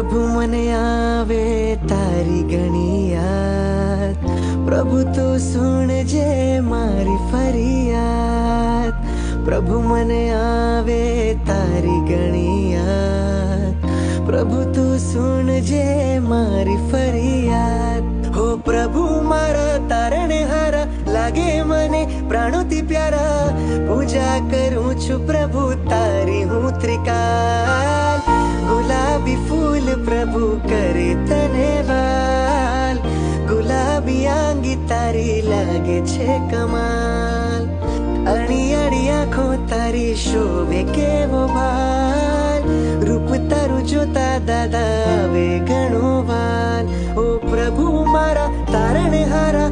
प्रभु मने आवे तारी घणी याद। प्रभु तू सुन जे मारी फरियाद। प्रभु मने आवे तारी घणी याद। प्रभु तू सुन जे मारी फरियाद। हो प्रभु मारा तारणे हारा लागे मने प्राणोती प्यारा। पूजा करूं छु प्रभु तारी हूँ त्रिकाल। गुलाबी फूल प्रभु करे तने वाल। गुलाबी आंगी तारी लागे छे कमाल। अड़ी अड़ी आँखों तारी शोभे केवो भाल। रूप तारू जोता दादा आवे घणो वाल। ओ प्रभु मारा तारणे हारा